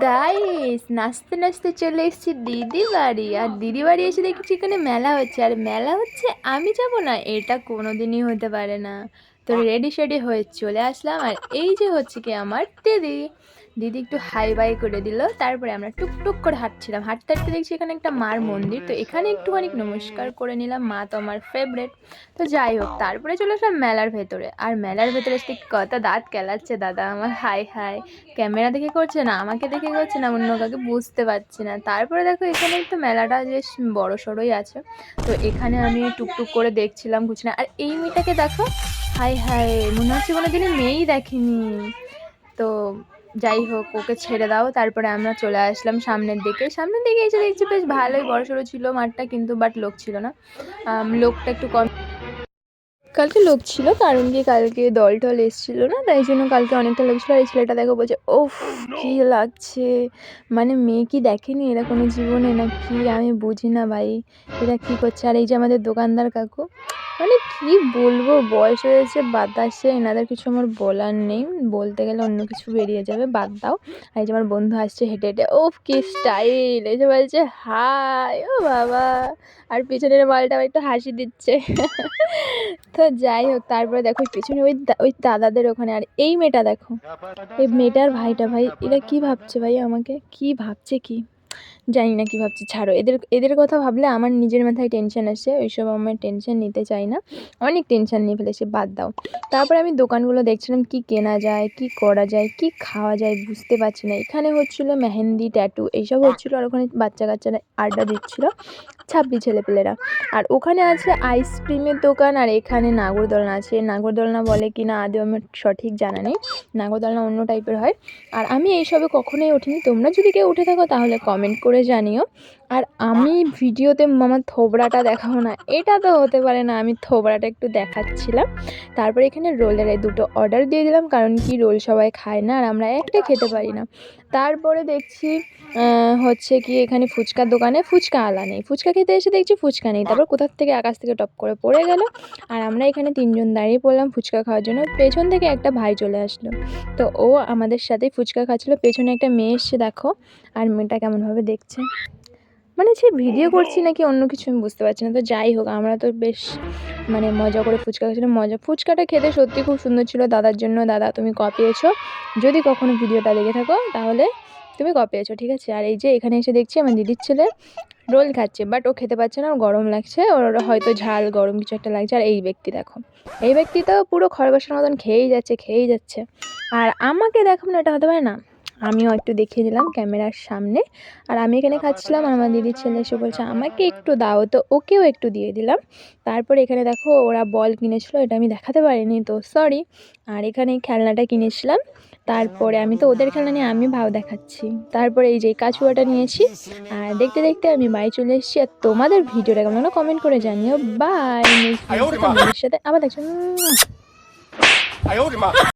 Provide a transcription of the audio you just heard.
Guys, নাচতে নাচতে চলে এসেছি দিদি বাড়ি। আর দিদি বাড়ি এসে দেখছি এখানে মেলা হচ্ছে, আর মেলা হচ্ছে আমি যাব না, এটা কোনোদিনই হতে পারে না। তো রেডি শেডি হয়ে চলে আসলাম, আর এই যে হচ্ছে কি আমার দিদি। দিদি একটু হাই বাই করে দিল, তারপরে আমরা টুকটুক করে হাঁটছিলাম। হাঁটতে হাঁটতে দেখছি এখানে একটা মার মন্দির, তো এখানে একটুখানি নমস্কার করে নিলাম। মা তো আমার ফেভারেট। তো যাই হোক, তারপরে চলে আসলাম মেলার ভেতরে। আর মেলার ভেতরে এসে কত দাঁত কেলাচ্ছে দাদা আমার, হাই হাই। ক্যামেরা দেখে করছে না, আমাকে দেখে করছে না, অন্য কাউকে বুঝতে পারছি না। তারপরে দেখো এখানে একটু মেলাটা বেশ বড় সড়োই আছে। তো এখানে আমি টুকটুক করে দেখছিলাম, বুঝছি না। আর এই মেয়েটাকে দেখো, হাই হাই, মনে হচ্ছে কোনো দিনই মেয়েই দেখেনি। তো যাই হোক, ওকে ছেড়ে দাও। তারপরে আমরা চলে আসলাম সামনের দিকে। সামনের দিকে এসে দেখছি বেশ ভালোই বড় সড়ো ছিল মাঠটা, কিন্তু বাট লোক ছিল না। লোকটা একটু কম। কালকে লোক ছিল, কারণ কি কালকে দল টল এসেছিল না, তাই জন্য কালকে অনেকটা লোক ছিল। আর এই ছেলেটা দেখো বলছে ওফ কি লাগছে, মানে মেয়ে কি দেখেনি এরা কোনো জীবনে না কি, আমি বুঝি না ভাই এরা কি করছে। আর এই যে আমাদের দোকানদার কাকু, মানে কি বলবো, বয়স হয়েছে বাতাসে, এনাদের কিছু আমার বলার নেই, বলতে গেলে অন্য কিছু বেরিয়ে যাবে, বাদ দাও। আর এই যে আমার বন্ধু আসছে হেঁটে হেঁটে, ওফ কি স্টাইল, এই যে বলছে হাই, ও বাবা। আর পেছনের মালটা একটু হাসি দিচ্ছে। তো যাই হোক, তারপরে দেখো পেছনে ওই দাদাদের ওখানে। আর এই মেয়েটা দেখো, এই মেয়েটার ভাইটা, ভাই এরা কি ভাবছে, ভাই আমাকে কি ভাবছে, কি জানি না কি ভাবছি, ছাড়ো এদের এদের কথা ভাবলে আমার নিজের মাথায় টেনশন আসে, ওইসব আমার টেনশন নিতে চাই না, অনেক টেনশন নিয়ে ফেলেছি, বাদ দাও। তারপরে আমি দোকানগুলো দেখছিলাম, কি কেনা যায়, কি করা যায়, কি খাওয়া যায় বুঝতে পারছি না। এখানে হচ্ছিলো মেহেন্দি, ট্যাটু এইসব হচ্ছিলো, আর ওখানে বাচ্চা কাচ্চারা আড্ডা দিচ্ছিলো, ছাব্বি ছেলেপেলেরা। আর ওখানে আছে আইসক্রিমের দোকান, আর এখানে নাগরদোলনা আছে। নাগরদোলনা বলে কি না আদৌ আমার সঠিক জানা নেই, নাগরদোলনা অন্য টাইপের হয়। আর আমি এইসবে কখনোই উঠিনি, তোমরা যদি কেউ উঠে থাকো তাহলে কমেন্ট করে জানিও। আর আমি ভিডিওতে আমার থোবড়াটা দেখাবো না, এটা তো হতে পারে না, আমি থোবড়াটা একটু দেখাচ্ছিলাম। তারপরে এখানে রোলের দুটো অর্ডার দিয়ে দিলাম, কারণ কি রোল সবাই খায় না, আর আমরা একটা খেতে পারি না। তারপরে দেখছি হচ্ছে কি এখানে ফুচকার দোকানে ফুচকা আলা নেই, ফুচকা খেতে এসে দেখছি ফুচকা নেই। তারপর কোথার থেকে আকাশ থেকে টপ করে পড়ে গেল, আর আমরা এখানে তিনজন দাঁড়িয়ে পড়লাম ফুচকা খাওয়ার জন্য। পেছন থেকে একটা ভাই চলে আসলো, তো ও আমাদের সাথেই ফুচকা খাচ্ছিলো। পেছনে একটা মেয়ে এসছে দেখো, আর মেয়েটা কেমনভাবে দেখছে, মানে সে ভিডিও করছি নাকি অন্য কিছু আমি বুঝতে পারছি না। তো যাই হোক, আমরা তো বেশ মানে মজা করে ফুচকা খাচ্ছিলাম। ফুচকাটা খেতে সত্যি খুব সুন্দর ছিল। দাদার জন্য, দাদা তুমি ক পেয়েছো, যদি কখনো ভিডিওটা দেখে থাকো তাহলে তুমি ক পেয়েছো, ঠিক আছে। আর এই যে এখানে এসে দেখছি আমার দিদির ছেলে রোল খাচ্ছে, বাট ও খেতে পারছে না, ওর গরম লাগছে, ওর হয়তো ঝাল গরম কিছু একটা লাগছে। আর এই ব্যক্তি দেখো, এই ব্যক্তি তো পুরো খরগোশের মতন খেয়েই যাচ্ছে খেয়েই যাচ্ছে। আর আমাকে দেখো না, এটা হতে পারে না। আমিও একটু দেখিয়ে দিলাম ক্যামেরার সামনে। আর আমি এখানে খাচ্ছিলাম, আর আমার দিদির ছেলে এসে বলছে আমাকে একটু দাও, তো ওকেও একটু দিয়ে দিলাম। তারপরে এখানে দেখো ওরা বল কিনেছিল, এটা আমি দেখাতে পারিনি, তো সরি। আর এখানে খেলনাটা কিনেছিলাম, তারপরে আমি তো ওদের খেলনা নিয়ে আমি ভাও দেখাচ্ছি। তারপরে এই যে কাচুয়াটা নিয়েছি, আর দেখতে দেখতে আমি বাড়ি চলে এসেছি। আর তোমাদের ভিডিওটা কেমন হলো কমেন্ট করে জানিও। বাই, নেক্সট সাথে আবার দেখছো।